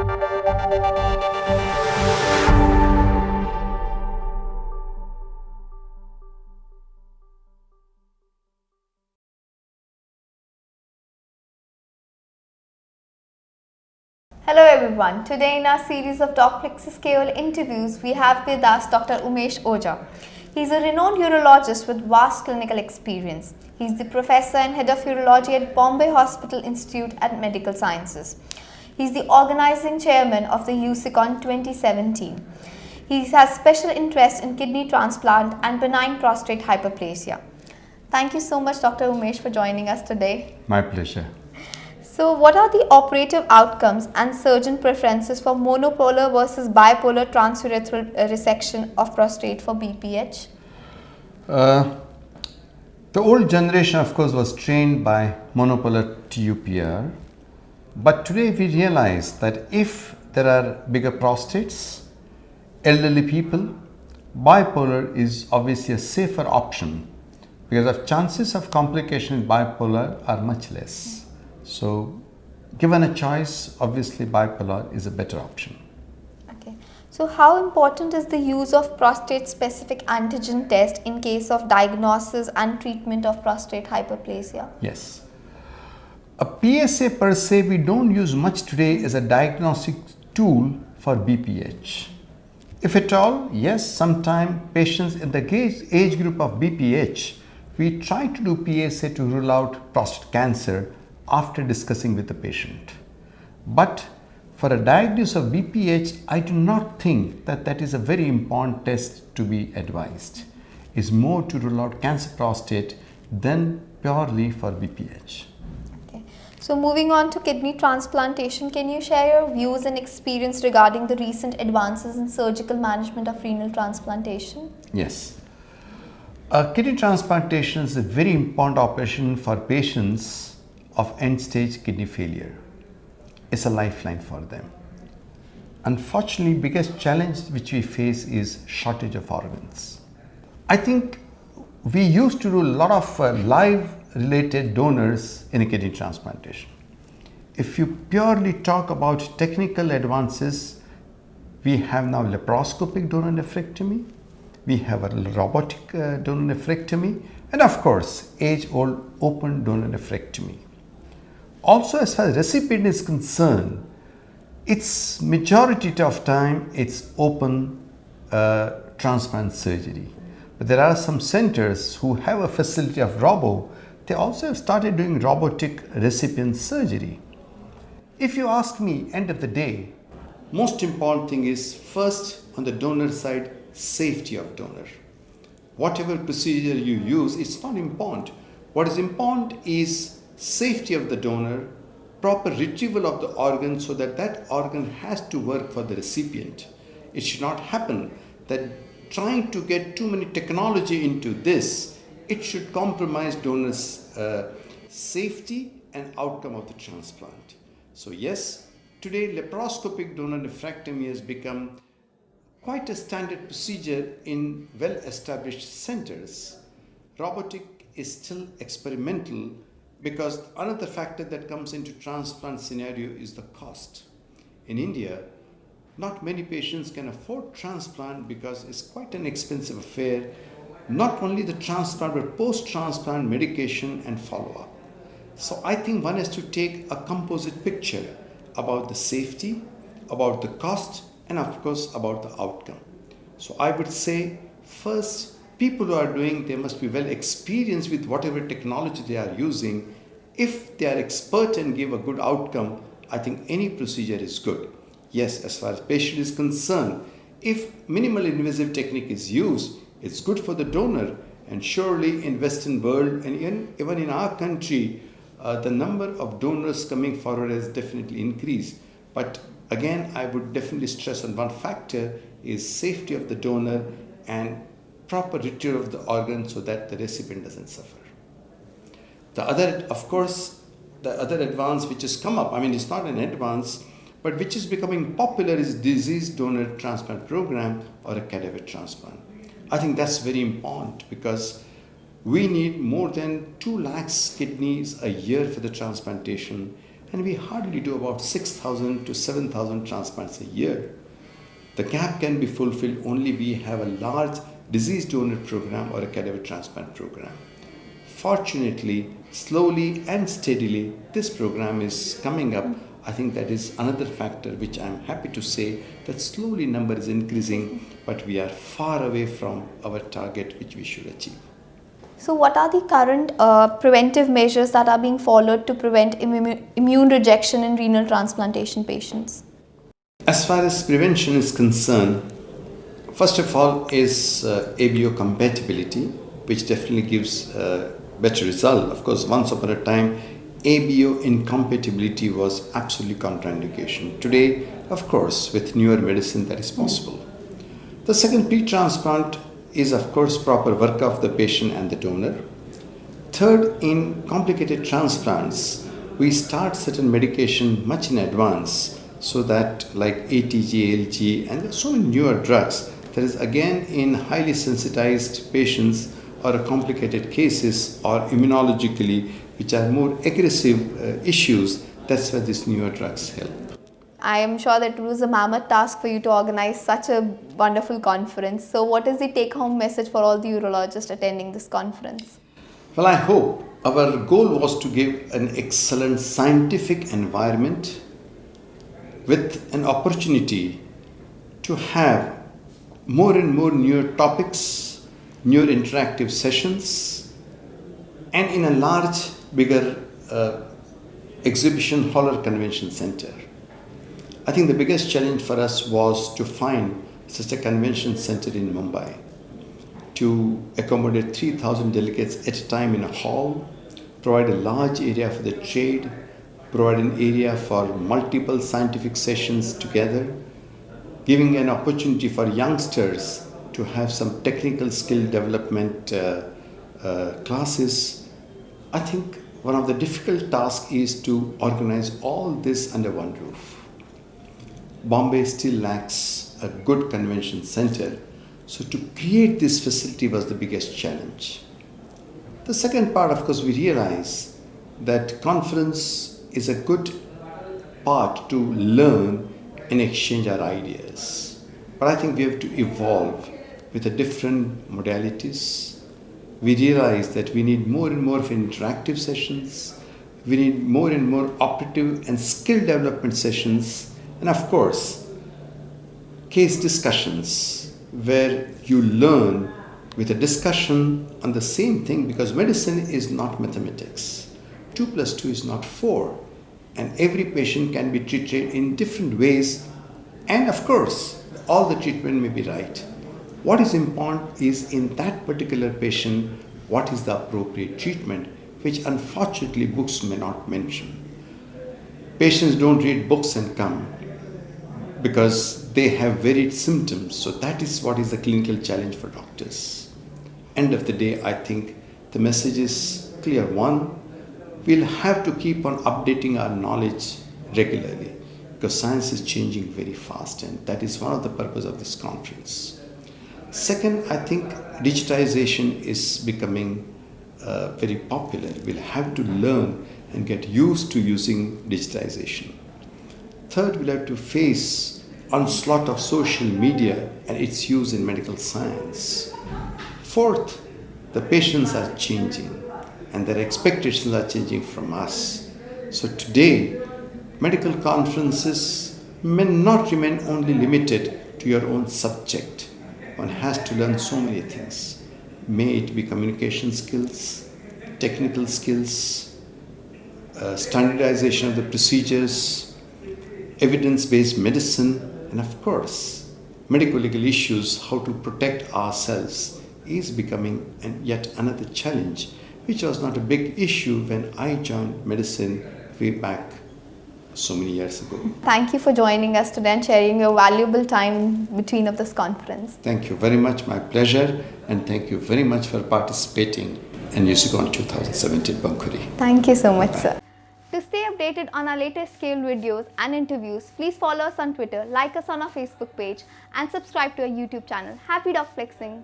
Hello everyone, today in our series of Docplexus KOL interviews, we have with us Dr. Umesh Oza. He is a renowned urologist with vast clinical experience. He is the professor and head of urology at Bombay Hospital Institute and Medical Sciences. He is the organizing chairman of the USICON 2017. He has special interest in kidney transplant and benign prostate hyperplasia. Thank you so much, Dr. Umesh, for joining us today. My pleasure. So, what are the operative outcomes and surgeon preferences for monopolar versus bipolar transurethral resection of prostate for BPH? The old generation, of course, was trained by monopolar TUPR, but today we realize that if there are bigger prostates, elderly people, bipolar is obviously a safer option because of chances of complication with bipolar are much less. So, given a choice, obviously bipolar is a better option. Okay. So, how important is the use of prostate-specific antigen test in case of diagnosis and treatment of prostate hyperplasia? Yes. A PSA per se we don't use much today as a diagnostic tool for BPH. If at all, yes, sometimes patients in the age group of BPH, we try to do PSA to rule out prostate cancer after discussing with the patient. But for a diagnosis of BPH, I do not think that that is a very important test to be advised. It's more to rule out cancer prostate than purely for BPH. Okay. So moving on to kidney transplantation, can you share your views and experience regarding the recent advances in surgical management of renal transplantation? Yes. Kidney transplantation is a very important operation for patients of end-stage kidney failure. It's a lifeline for them. Unfortunately, biggest challenge which we face is shortage of organs. I think we used to do a lot of live related donors in a kidney transplantation. If you purely talk about technical advances, we have now laparoscopic donor nephrectomy, we have a robotic donor nephrectomy, and of course, age-old open donor nephrectomy. Also, as far as recipient is concerned, it's majority of time it's open transplant surgery. But there are some centers who have a facility of robo. They also have started doing robotic recipient surgery. If you ask me, end of the day, most important thing is first on the donor side, safety of donor. Whatever procedure you use, it's not important. What is important is safety of the donor, proper retrieval of the organ so that that organ has to work for the recipient. It should not happen that trying to get too many technology into this, it should compromise donors' safety and outcome of the transplant. So yes, today laparoscopic donor nephrectomy has become quite a standard procedure in well-established centers. Robotic is still experimental because another factor that comes into transplant scenario is the cost. In India, not many patients can afford transplant because it's quite an expensive affair. Not only the transplant, but post-transplant medication and follow-up. So I think one has to take a composite picture about the safety, about the cost, and of course about the outcome. So I would say first, people who are doing, they must be well experienced with whatever technology they are using. If they are expert and give a good outcome, I think any procedure is good. Yes, as far as patient is concerned, if minimal invasive technique is used, it's good for the donor, and surely in Western world and even in our country, the number of donors coming forward has definitely increased. But again, I would definitely stress on one factor is safety of the donor and proper retrieval of the organ so that the recipient doesn't suffer. The other, of course, the other advance which has come up, I mean, it's not an advance, but which is becoming popular is disease donor transplant program or a cadaver transplant. I think that's very important because we need more than 2 lakhs kidneys a year for the transplantation, and we hardly do about 6,000 to 7,000 transplants a year. The gap can be fulfilled only we have a large disease donor program or a cadaver transplant program. Fortunately, slowly and steadily, this program is coming up. I think that is another factor which I'm happy to say that slowly number is increasing, but we are far away from our target which we should achieve. So what are the current preventive measures that are being followed to prevent immune rejection in renal transplantation patients? As far as prevention is concerned, first of all is ABO compatibility, which definitely gives better result. Of course, once upon a time, ABO incompatibility was absolutely contraindication. Today, of course, with newer medicine that is possible. The second, pre-transplant is of course proper work of the patient and the donor. Third, in complicated transplants, we start certain medication much in advance so that like ATG, ALG and so many newer drugs, that is again in highly sensitized patients or complicated cases or immunologically which are more aggressive issues, that's where these newer drugs help. I am sure that it was a mammoth task for you to organize such a wonderful conference. So what is the take-home message for all the urologists attending this conference? Well, I hope our goal was to give an excellent scientific environment with an opportunity to have more and more newer topics, newer interactive sessions, and in a large, bigger exhibition hall or convention center. I think the biggest challenge for us was to find such a convention center in Mumbai to accommodate 3,000 delegates at a time in a hall, provide a large area for the trade, provide an area for multiple scientific sessions together, giving an opportunity for youngsters to have some technical skill development classes. I think one of the difficult tasks is to organize all this under one roof. Bombay still lacks a good convention center, so to create this facility was the biggest challenge. The second part, of course, we realize that conference is a good part to learn and exchange our ideas. But I think we have to evolve with the different modalities. We realize that we need more and more of interactive sessions. We need more and more operative and skill development sessions. And of course, case discussions where you learn with a discussion on the same thing, because medicine is not mathematics. 2 plus 2 is not 4. And every patient can be treated in different ways. And of course, all the treatment may be right. What is important is in that particular patient, what is the appropriate treatment, which unfortunately books may not mention. Patients don't read books and come because they have varied symptoms. So that is what is the clinical challenge for doctors. End of the day, I think the message is clear. One, we'll have to keep on updating our knowledge regularly because science is changing very fast, and that is one of the purpose of this conference. Second, I think digitization is becoming very popular. We'll have to learn and get used to using digitization. Third, we'll have to face onslaught of social media and its use in medical science. Fourth, the patients are changing and their expectations are changing from us. So today, medical conferences may not remain only limited to your own subject. One has to learn so many things. May it be communication skills, technical skills, standardization of the procedures, evidence-based medicine, and of course, medico-legal issues, how to protect ourselves is becoming yet another challenge, which was not a big issue when I joined medicine way back so many years ago. Thank you for joining us today and sharing your valuable time between of this conference. Thank you very much, my pleasure, and thank you very much for participating in USICON 2017 Bankuri. Thank you so much, sir. To stay updated on our latest scale videos and interviews, please follow us on Twitter, like us on our Facebook page, and subscribe to our YouTube channel. Happy Docplexing!